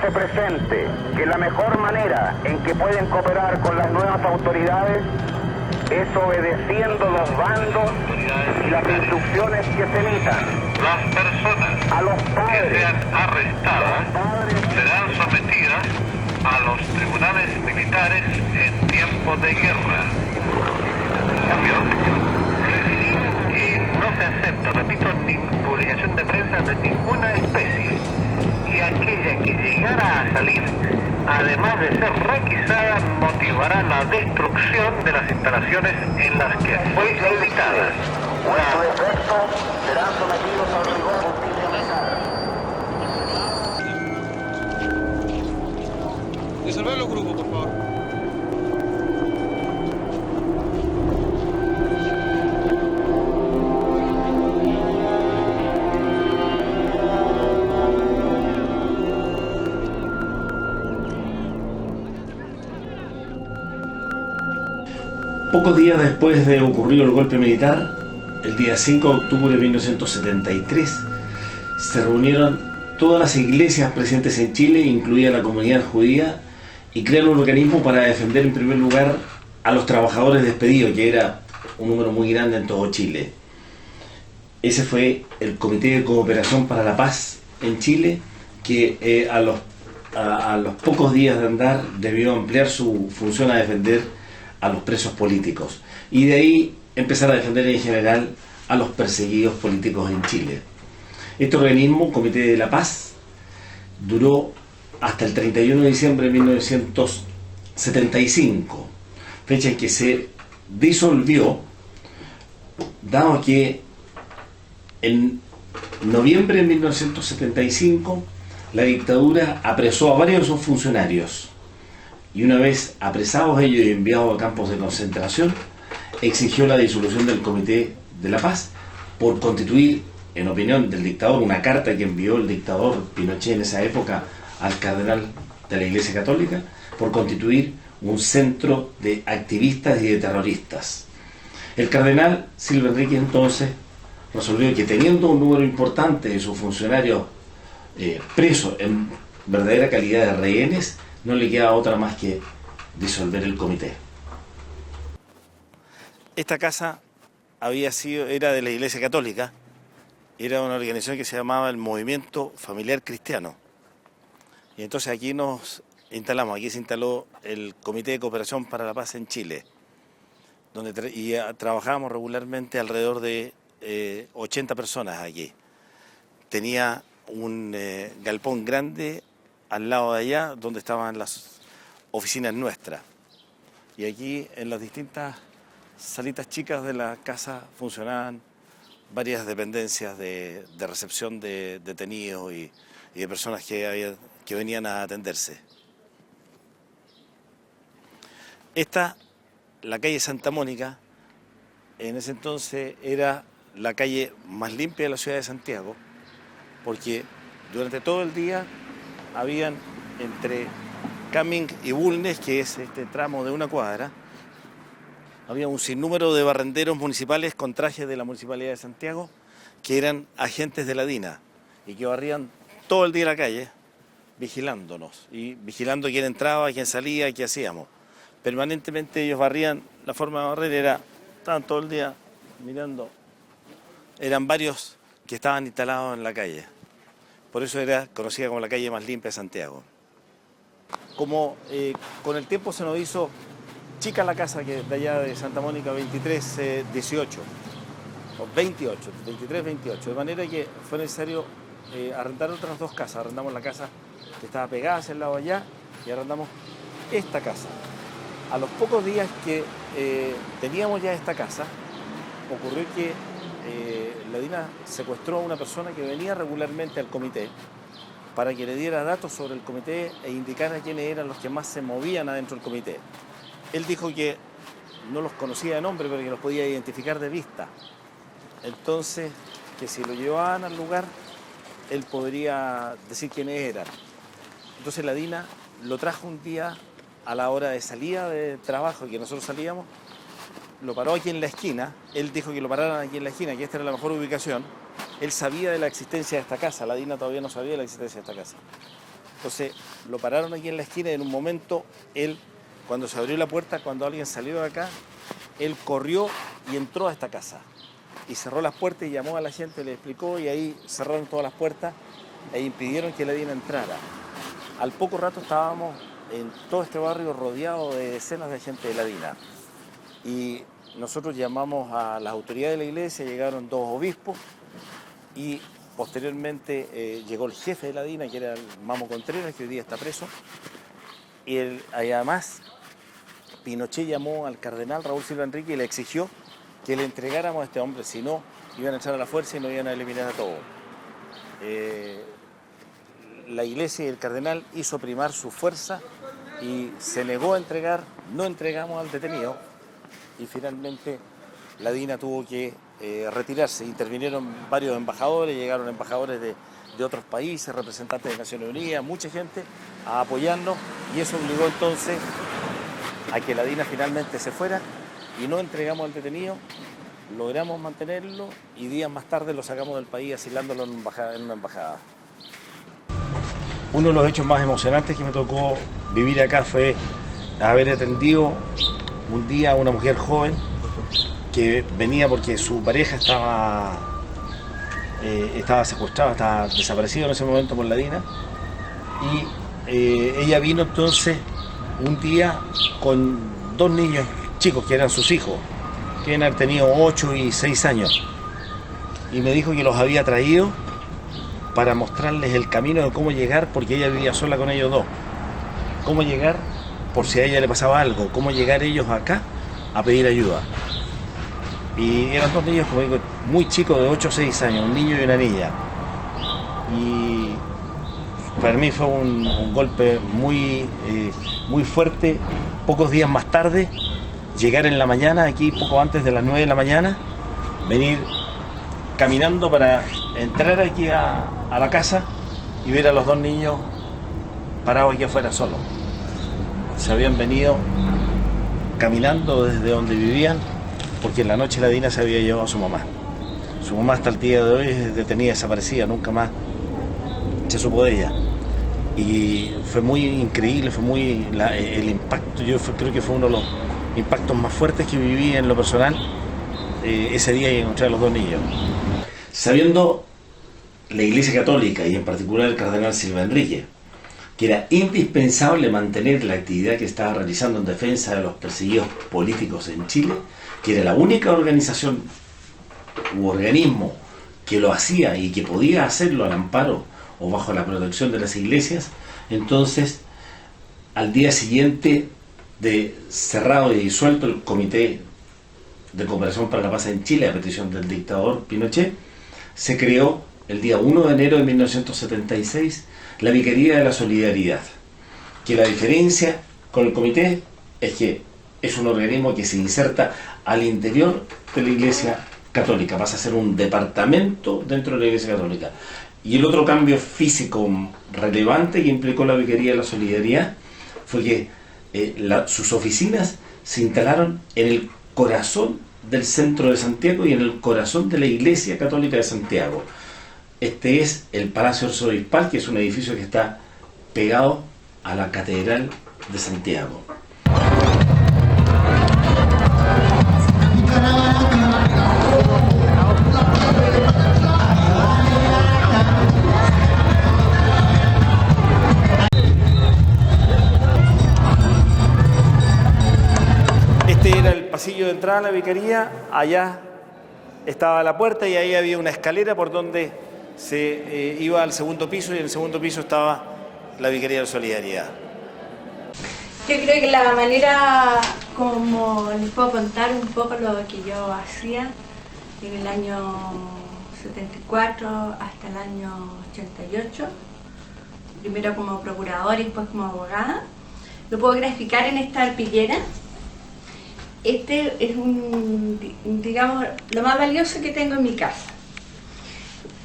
hace presente que la mejor manera en que pueden cooperar con las nuevas autoridades es obedeciendo los bandos y las instrucciones que se emitan. Las personas a los padres que sean arrestadas serán sometidas a los tribunales militares en tiempos de guerra. Cambio. Y no se acepta, repito, ni publicación de prensa de ninguna especie. Y aquella que llegara a salir, además de ser requisada, motivará la destrucción de las instalaciones en las que fue invitada. O en su defecto serán sometidos al rigor justicia militar. Disolver los grupos, por favor. Pocos días después de ocurrido el golpe militar, el día 5 de octubre de 1973, se reunieron todas las iglesias presentes en Chile, incluida la comunidad judía, y crearon un organismo para defender en primer lugar a los trabajadores despedidos, que era un número muy grande en todo Chile. Ese fue el Comité de Cooperación para la Paz en Chile, que a los pocos días de andar debió ampliar su función a defender a los presos políticos, y de ahí empezar a defender en general a los perseguidos políticos en Chile. Este organismo, Comité de la Paz, duró hasta el 31 de diciembre de 1975, fecha en que se disolvió, dado que en noviembre de 1975 la dictadura apresó a varios de sus funcionarios, y una vez apresados ellos y enviados a campos de concentración, exigió la disolución del Comité de la Paz por constituir, en opinión del dictador, una carta que envió el dictador Pinochet en esa época al cardenal de la Iglesia Católica, por constituir un centro de activistas y de terroristas. El cardenal Silva Enrique entonces resolvió que, teniendo un número importante de sus funcionarios presos en verdadera calidad de rehenes, no le queda otra más que disolver el comité. Esta casa era de la Iglesia Católica, era una organización que se llamaba el Movimiento Familiar Cristiano. Y entonces aquí nos instalamos, aquí se instaló el Comité de Cooperación para la Paz en Chile, donde trabajábamos regularmente alrededor de 80 personas aquí. Tenía un galpón grande al lado de allá, donde estaban las oficinas nuestras. Y aquí, en las distintas salitas chicas de la casa, funcionaban varias dependencias de recepción de detenidos y de personas que venían a atenderse. La calle Santa Mónica, en ese entonces era la calle más limpia de la ciudad de Santiago, porque durante todo el día habían entre Cumming y Bulnes, que es este tramo de una cuadra, había un sinnúmero de barrenderos municipales con trajes de la Municipalidad de Santiago, que eran agentes de la DINA y que barrían todo el día la calle vigilándonos y vigilando quién entraba, quién salía, qué hacíamos. Permanentemente ellos barrían, la forma de barrer estaban todo el día mirando, eran varios que estaban instalados en la calle. Por eso era conocida como la calle más limpia de Santiago. Como con el tiempo se nos hizo chica la casa que de allá de Santa Mónica 2318, o 28, 2328, de manera que fue necesario arrendar otras dos casas. Arrendamos la casa que estaba pegada hacia el lado de allá y arrendamos esta casa. A los pocos días que teníamos ya esta casa, ocurrió que la DINA secuestró a una persona que venía regularmente al comité para que le diera datos sobre el comité e indicara quiénes eran los que más se movían adentro del comité. Él dijo que no los conocía de nombre, pero que los podía identificar de vista. Entonces, que si lo llevaban al lugar, él podría decir quiénes eran. Entonces la DINA lo trajo un día a la hora de salida de trabajo, que nosotros salíamos, lo paró aquí en la esquina. Él dijo que lo pararan aquí en la esquina, que esta era la mejor ubicación. Él sabía de la existencia de esta casa, la DINA todavía no sabía de la existencia de esta casa. Entonces lo pararon aquí en la esquina y en un momento él, cuando se abrió la puerta, cuando alguien salió de acá, él corrió y entró a esta casa. Y cerró las puertas y llamó a la gente, le explicó y ahí cerraron todas las puertas e impidieron que la DINA entrara. Al poco rato estábamos en todo este barrio rodeado de decenas de gente de la DINA. Y nosotros llamamos a las autoridades de la iglesia, llegaron 2 obispos y posteriormente llegó el jefe de la DINA, que era el Mamo Contreras, que hoy día está preso. Y además Pinochet llamó al cardenal Raúl Silva Enrique y le exigió que le entregáramos a este hombre, si no iban a echar a la fuerza y nos iban a eliminar a todos. La iglesia y el cardenal hizo primar su fuerza y se negó a entregar, no entregamos al detenido y finalmente la DINA tuvo que retirarse. Intervinieron varios embajadores, llegaron embajadores de otros países, representantes de Naciones Unidas, mucha gente a apoyarnos y eso obligó entonces a que la DINA finalmente se fuera y no entregamos al detenido, logramos mantenerlo y días más tarde lo sacamos del país asilándolo en una embajada. Uno de los hechos más emocionantes que me tocó vivir acá fue haber atendido un día a una mujer joven que venía porque su pareja estaba secuestrada, estaba desaparecido en ese momento por la DINA y ella vino entonces un día con 2 niños chicos que eran sus hijos, que habían tenido 8 y 6 años y me dijo que los había traído para mostrarles el camino de cómo llegar, porque ella vivía sola con ellos 2, cómo llegar por si a ella le pasaba algo, cómo llegar ellos acá a pedir ayuda. Y eran 2 niños, como digo, muy chicos, de 8 o 6 años, un niño y una niña. Y para mí fue un golpe muy fuerte. Pocos días más tarde, llegar en la mañana, aquí poco antes de las 9 de la mañana, venir caminando para entrar aquí a la casa y ver a los 2 niños parados aquí afuera solos. Se habían venido caminando desde donde vivían porque en la noche la DINA se había llevado a su mamá. Su mamá hasta el día de hoy es detenida, desaparecida, nunca más se supo de ella. Y fue muy increíble, fue el impacto, creo que fue uno de los impactos más fuertes que viví en lo personal ese día y encontrar a los 2 niños. Sabiendo la Iglesia Católica y en particular el cardenal Silva Enrique que era indispensable mantener la actividad que estaba realizando en defensa de los perseguidos políticos en Chile, que era la única organización u organismo que lo hacía y que podía hacerlo al amparo o bajo la protección de las iglesias, entonces al día siguiente de cerrado y disuelto el Comité de Cooperación para la Paz en Chile a petición del dictador Pinochet, se creó el día 1 de enero de 1976 la Vicaría de la Solidaridad, que la diferencia con el comité es que es un organismo que se inserta al interior de la Iglesia Católica, pasa a ser un departamento dentro de la Iglesia Católica. Y el otro cambio físico relevante que implicó la Vicaría de la Solidaridad fue que sus oficinas se instalaron en el corazón del centro de Santiago y en el corazón de la Iglesia Católica de Santiago. Este es el Palacio Arzobispal, que es un edificio que está pegado a la Catedral de Santiago. Este era el pasillo de entrada a la vicaría, allá estaba la puerta y ahí había una escalera por donde se iba al segundo piso y en el segundo piso estaba la Vicaría de Solidaridad. Yo creo que la manera como les puedo contar un poco lo que yo hacía en el año 74 hasta el año 88, primero como procuradora y después como abogada, lo puedo graficar en esta arpillera. Este es digamos, lo más valioso que tengo en mi casa.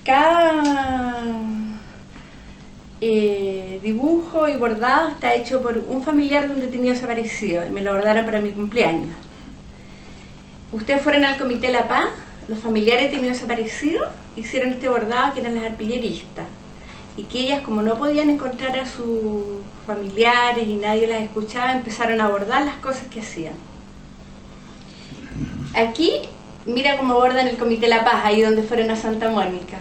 Cada dibujo y bordado está hecho por un familiar de un detenido desaparecido y me lo bordaron para mi cumpleaños. Ustedes fueron al Comité La Paz, los familiares de detenidos desaparecidos hicieron este bordado que eran las arpilleristas. y que ellas, como no podían encontrar a sus familiares y nadie las escuchaba, empezaron a abordar las cosas que hacían. Aquí, mira cómo abordan el Comité La Paz, ahí donde fueron a Santa Mónica.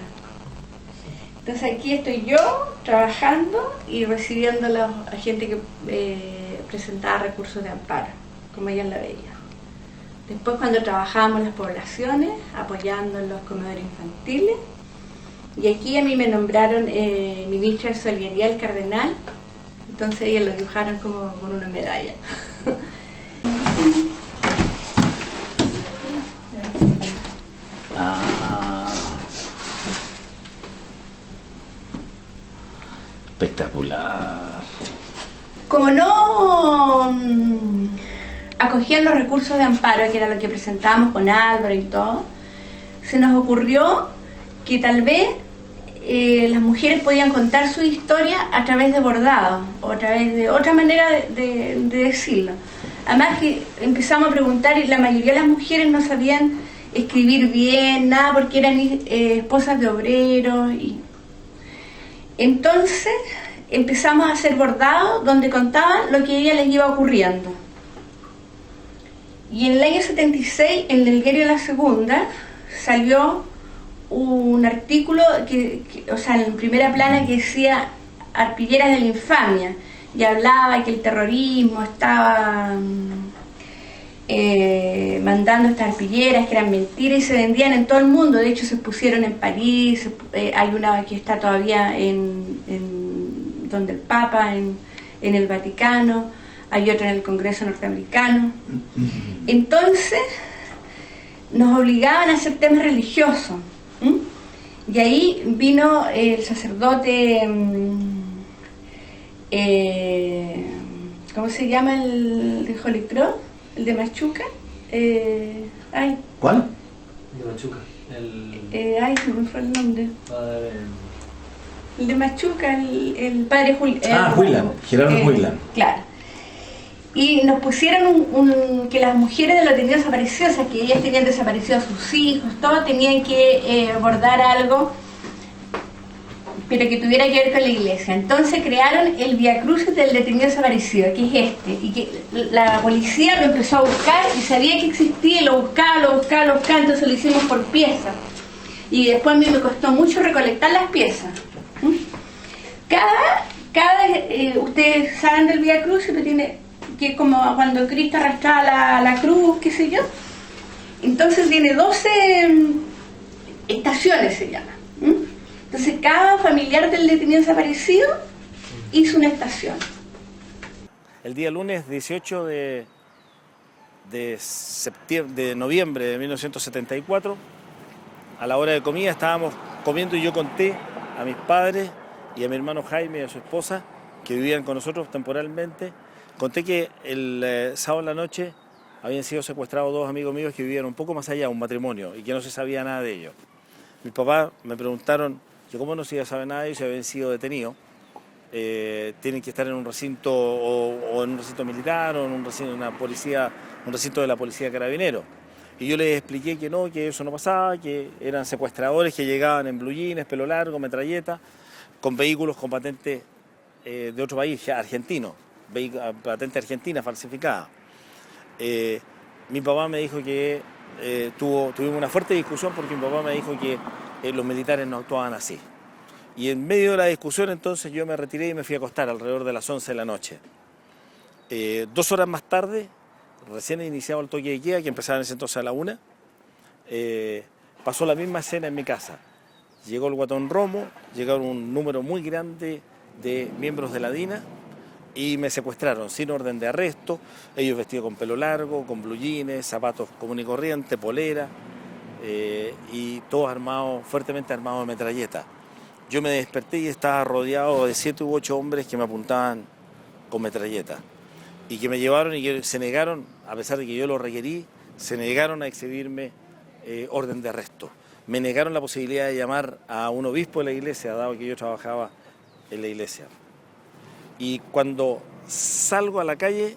Entonces aquí estoy yo trabajando y recibiendo a la gente que presentaba recursos de amparo, como ellas la veían. Después, cuando trabajábamos en las poblaciones, apoyando en los comedores infantiles, y aquí a mí me nombraron ministra de Solidaridad del Cardenal, entonces ellos lo dibujaron como con una medalla. Espectacular. Como no acogían los recursos de amparo, que era lo que presentábamos con Álvaro y todo, se nos ocurrió que tal vez las mujeres podían contar su historia a través de bordado, o a través de otra manera de decirlo. Además que empezamos a preguntar y la mayoría de las mujeres no sabían escribir bien, nada, porque eran esposas de obreros. Entonces empezamos a hacer bordados donde contaban lo que a ellas les iba ocurriendo. Y en el año 76, en el diario La Segunda, salió un artículo o sea, en primera plana, que decía Arpilleras de la Infamia, y hablaba que el terrorismo estaba mandando estas arpilleras, que eran mentiras y se vendían en todo el mundo. De hecho, se pusieron en París, hay una que está todavía donde el Papa, en el Vaticano, hay otra en el Congreso norteamericano. Entonces nos obligaban a hacer temas religiosos. Y ahí vino el sacerdote, ¿cómo se llama el de Holy Cross? El de Machuca. ¿Cuál? De Machuca. Se me fue el nombre. Padre... El de Machuca, el padre Huilan, Gerardo Huilan. Claro. Y nos pusieron que las mujeres de los detenidos desaparecidos, o sea, que ellas tenían desaparecidos a sus hijos, todos tenían que bordar algo, pero que tuviera que ver con la iglesia. Entonces crearon el Vía Crucis del detenido desaparecido, que es este, y que la policía lo empezó a buscar y sabía que existía y lo buscaba, entonces lo hicimos por piezas. Y después a mí me costó mucho recolectar las piezas. Ustedes saben del Vía Crucis, pero tiene, que es como cuando Cristo arrastraba la cruz, qué sé yo. Entonces tiene 12 estaciones, se llama. Entonces cada familiar del detenido desaparecido hizo una estación. El día lunes 18 de noviembre de 1974, a la hora de comida estábamos comiendo y yo conté a mis padres y a mi hermano Jaime y a su esposa, que vivían con nosotros temporalmente, conté que el sábado en la noche habían sido secuestrados 2 amigos míos que vivían un poco más allá, un matrimonio, y que no se sabía nada de ellos. Mis papás me preguntaron, ¿cómo no se sabe nada de ellos si habían sido detenidos? Tienen que estar en un recinto o en un recinto militar o en un recinto de la policía de Carabineros. Y yo les expliqué que no, que eso no pasaba, que eran secuestradores que llegaban en blue jeans, pelo largo, metralleta, con vehículos con patente de otro país, argentino, patente argentina falsificada. Mi papá me dijo que tuvimos una fuerte discusión porque mi papá me dijo que los militares no actuaban así. Y en medio de la discusión entonces yo me retiré y me fui a acostar alrededor de las 11 de la noche. 2 horas más tarde, recién iniciado el toque de queda, que empezaba en ese entonces a la 1, pasó la misma escena en mi casa. Llegó el Guatón Romo, llegaron un número muy grande de miembros de la DINA y me secuestraron sin orden de arresto, ellos vestidos con pelo largo, con blue jeans, zapatos común y corriente, polera, y todos armados, fuertemente armados de metralleta. Yo me desperté y estaba rodeado de 7 u 8 hombres que me apuntaban con metralleta y que me llevaron y que se negaron, a pesar de que yo lo requerí, se negaron a exhibirme orden de arresto. Me negaron la posibilidad de llamar a un obispo de la iglesia, dado que yo trabajaba en la iglesia. Y cuando salgo a la calle,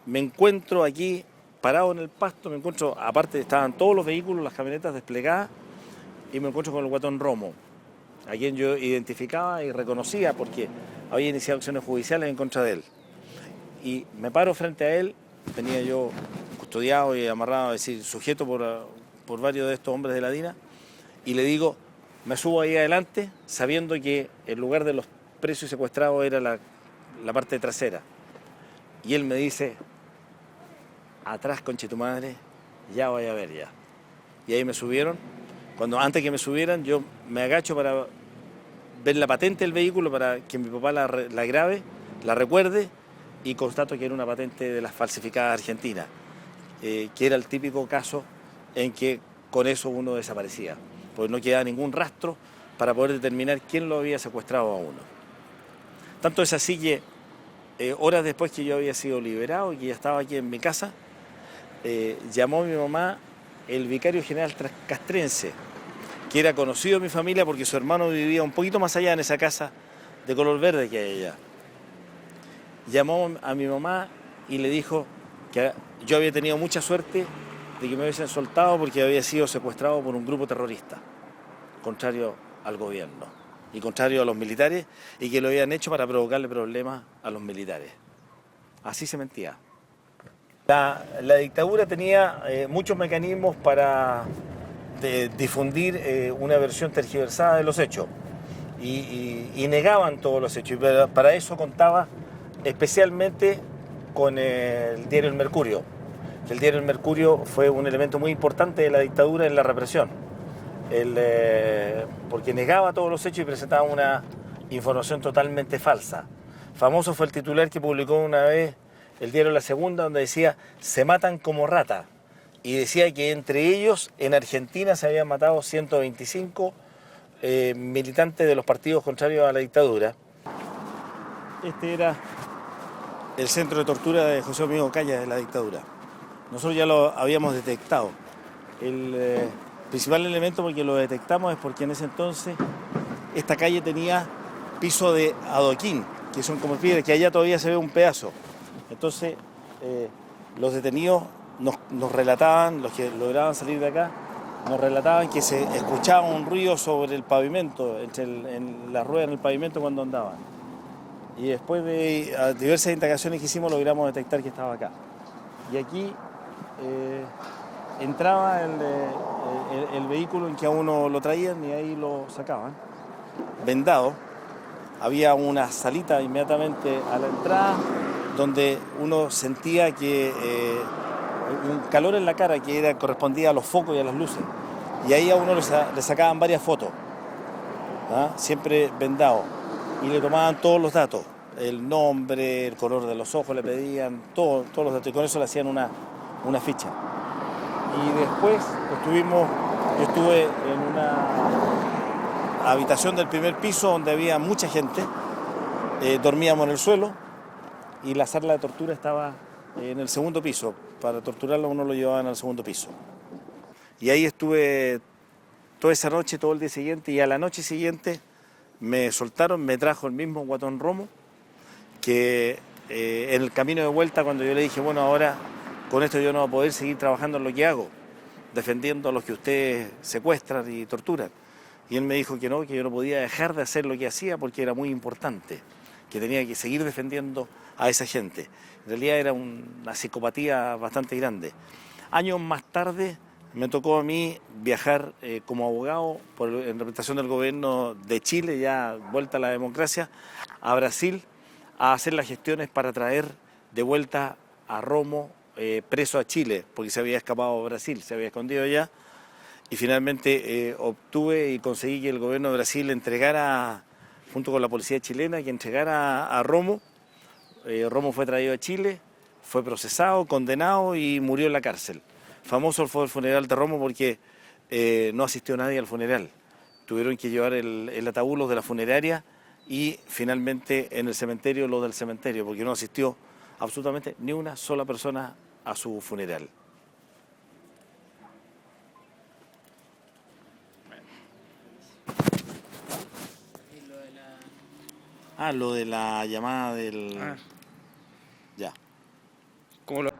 me encuentro aquí parado en el pasto, me encuentro, aparte estaban todos los vehículos, las camionetas desplegadas, y me encuentro con el Guatón Romo. a quien yo identificaba y reconocía porque había iniciado acciones judiciales en contra de él. Y me paro frente a él, tenía yo custodiado y amarrado, es decir, sujeto por varios de estos hombres de la DINA, y le digo, me subo ahí adelante sabiendo que el lugar de los presos y secuestrados era la parte trasera. Y él me dice, atrás, conche tu madre, ya vaya a ver ya. Y ahí me subieron. Antes que me subieran, yo me agacho para ver la patente del vehículo, para que mi papá la grabe, la recuerde, y constato que era una patente de las falsificadas argentinas, que era el típico caso en que con eso uno desaparecía, pues no quedaba ningún rastro para poder determinar quién lo había secuestrado a uno. Tanto es así que horas después que yo había sido liberado y que ya estaba aquí en mi casa, llamó a mi mamá el vicario general castrense, que era conocido de mi familia porque su hermano vivía un poquito más allá en esa casa de color verde que hay allá. Llamó a mi mamá y le dijo que yo había tenido mucha suerte de que me hubiesen soltado porque había sido secuestrado por un grupo terrorista, contrario al gobierno y contrario a los militares, y que lo habían hecho para provocarle problemas a los militares. Así se mentía. La dictadura tenía muchos mecanismos para difundir una versión tergiversada de los hechos y negaban todos los hechos, y para eso contaba especialmente con el diario El Mercurio. El diario El Mercurio fue un elemento muy importante de la dictadura en la represión, porque negaba todos los hechos y presentaba una información totalmente falsa. Famoso fue el titular que publicó una vez el diario La Segunda, donde decía, se matan como rata, y decía que entre ellos en Argentina se habían matado 125 militantes de los partidos contrarios a la dictadura. Este era el centro de tortura de José Domingo Calla de la dictadura. Nosotros ya lo habíamos detectado. El principal elemento porque lo detectamos es porque en ese entonces esta calle tenía piso de adoquín, que son como piedras, que allá todavía se ve un pedazo. Entonces los detenidos nos relataban, los que lograban salir de acá, nos relataban que se escuchaba un ruido sobre el pavimento, en la rueda en el pavimento cuando andaban. Y después de diversas indagaciones que hicimos logramos detectar que estaba acá. Y aquí entraba el vehículo en que a uno lo traían y ahí lo sacaban, vendado. Había una salita inmediatamente a la entrada donde uno sentía que un calor en la cara que correspondía a los focos y a las luces. Y ahí a uno le sacaban varias fotos, ¿ah? Siempre vendado. Y le tomaban todos los datos, el nombre, el color de los ojos, le pedían todos los datos, y con eso le hacían una ficha. Y después yo estuve en una habitación del primer piso donde había mucha gente, dormíamos en el suelo y la sala de tortura estaba en el segundo piso. Para torturarlo uno lo llevaban al segundo piso. Y ahí estuve toda esa noche, todo el día siguiente, y a la noche siguiente me soltaron, me trajo el mismo Guatón Romo, que en el camino de vuelta, cuando yo le dije, bueno, ahora con esto yo no voy a poder seguir trabajando en lo que hago, defendiendo a los que ustedes secuestran y torturan. Y él me dijo que yo no podía dejar de hacer lo que hacía porque era muy importante, que tenía que seguir defendiendo a esa gente. En realidad era una psicopatía bastante grande. Años más tarde me tocó a mí viajar como abogado en representación del gobierno de Chile, ya vuelta a la democracia, a Brasil, a hacer las gestiones para traer de vuelta a Romo preso a Chile, porque se había escapado a Brasil, se había escondido allá, y finalmente obtuve y conseguí que el gobierno de Brasil entregara, junto con la policía chilena, que entregara a Romo. Romo fue traído a Chile, fue procesado, condenado y murió en la cárcel. Famoso fue el funeral de Romo porque no asistió nadie al funeral. Tuvieron que llevar el ataúd los de la funeraria y finalmente en el cementerio los del cementerio, porque no asistió absolutamente ni una sola persona a su funeral. Lo de la llamada del... Ya. ¿Cómo lo...?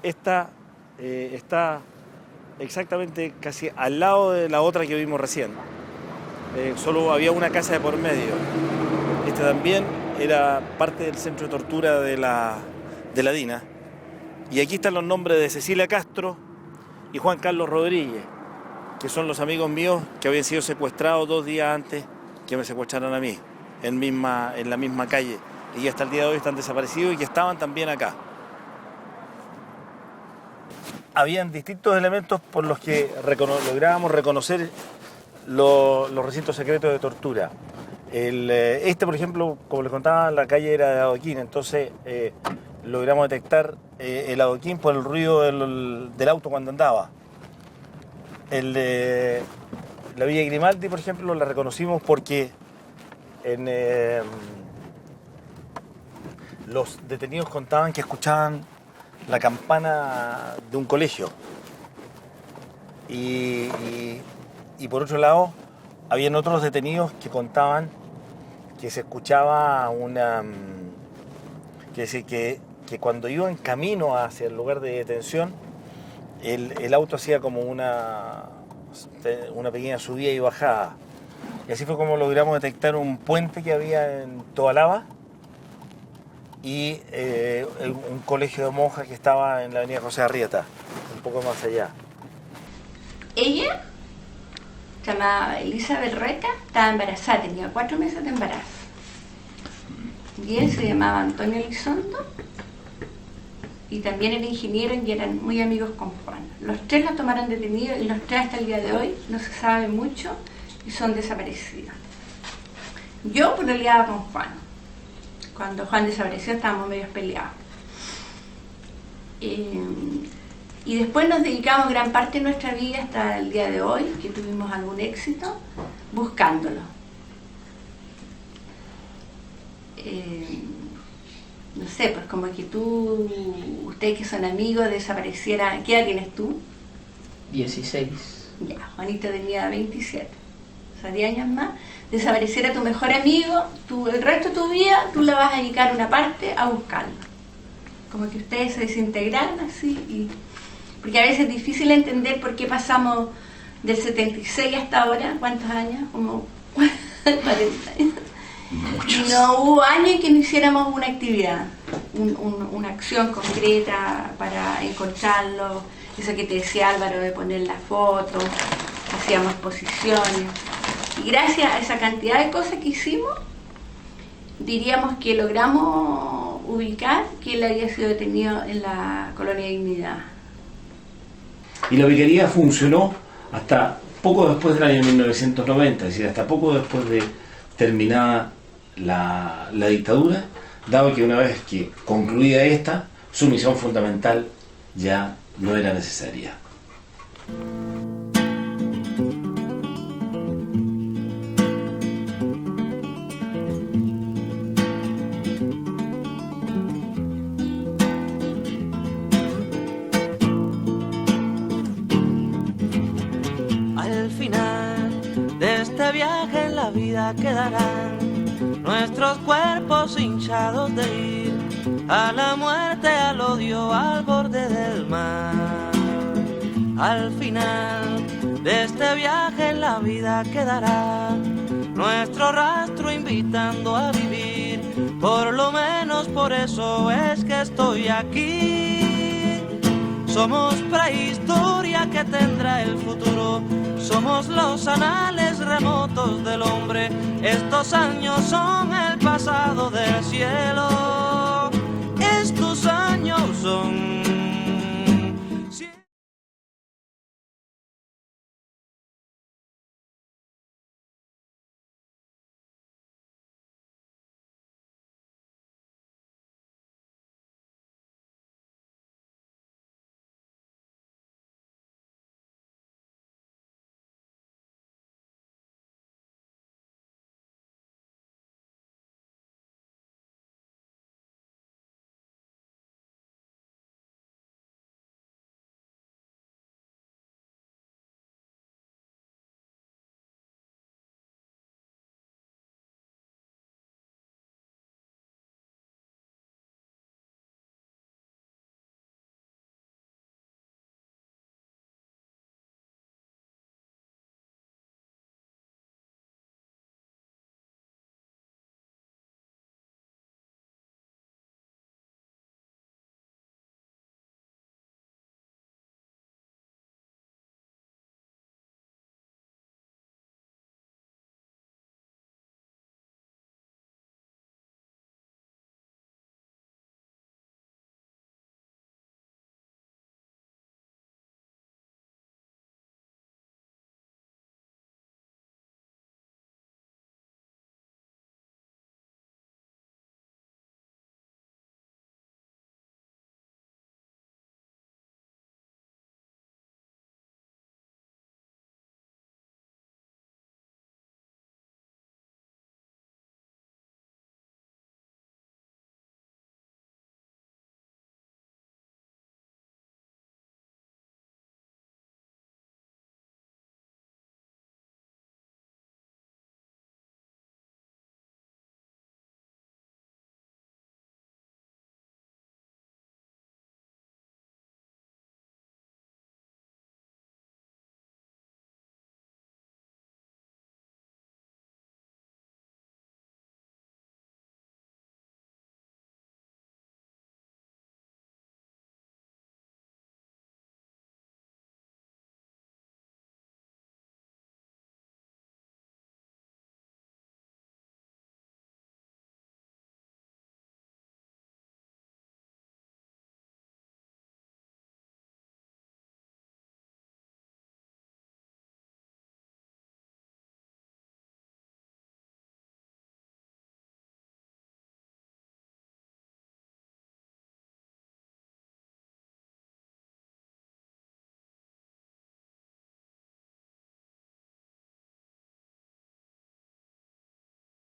Esta está exactamente casi al lado de la otra que vimos recién. Solo había una casa de por medio. Este también era parte del centro de tortura de la DINA. Y aquí están los nombres de Cecilia Castro y Juan Carlos Rodríguez, que son los amigos míos que habían sido secuestrados 2 días antes que me secuestraran a mí, en la misma calle. Y hasta el día de hoy están desaparecidos y que estaban también acá. Habían distintos elementos por los que lográbamos reconocer los recintos secretos de tortura. Por ejemplo, como les contaba, la calle era de adoquín, entonces logramos detectar el adoquín por el ruido del auto cuando andaba. La Villa Grimaldi, por ejemplo, la reconocimos porque los detenidos contaban que escuchaban la campana de un colegio. Y por otro lado, habían otros detenidos que contaban que se escuchaba que cuando iban camino hacia el lugar de detención, el auto hacía como una pequeña subida y bajada. Y así fue como logramos detectar un puente que había en Tobalaba y un colegio de monjas que estaba en la avenida José Arrieta, un poco más allá. Ella, se llamaba Elizabeth Reca, estaba embarazada, tenía 4 meses de embarazo. Y él se llamaba Antonio Elizondo y también era ingeniero y eran muy amigos con Juan. Los 3 los tomaron detenidos y los 3 hasta el día de hoy no se sabe mucho y son desaparecidos. Yo peleaba con Juan. Cuando Juan desapareció estábamos medio peleados. Y después nos dedicamos gran parte de nuestra vida hasta el día de hoy, que tuvimos algún éxito, buscándolo. No sé, pues como que ustedes que son amigos, desaparecieran. ¿Qué edad tienes tú? 16. Ya, Juanito tenía 27. O sea, 10 años más. Desapareciera tu mejor amigo, el resto de tu vida tú le vas a dedicar una parte a buscarlo. Como que ustedes se desintegraron así. Porque a veces es difícil entender por qué pasamos del 76 hasta ahora. ¿Cuántos años? Como 40 años. Muchos. No hubo año en que no hiciéramos una actividad, una acción concreta para encontrarlo. Eso que te decía Álvaro de poner la foto, hacíamos exposiciones. Y gracias a esa cantidad de cosas que hicimos, diríamos que logramos ubicar que él había sido detenido en la Colonia Dignidad. Y la vicaría funcionó hasta poco después del año 1990, es decir, hasta poco después de terminada la dictadura, dado que una vez que concluida esta, su misión fundamental ya no era necesaria. Al final de este viaje en la vida quedarán nuestros cuerpos hinchados de ir a la muerte, al odio, al borde del mar. Al final de este viaje en la vida quedará nuestro rastro invitando a vivir. Por lo menos por eso es que estoy aquí. Somos prehistoria que tendrá el futuro. Somos los anales remotos del hombre. Estos años son el pasado del cielo.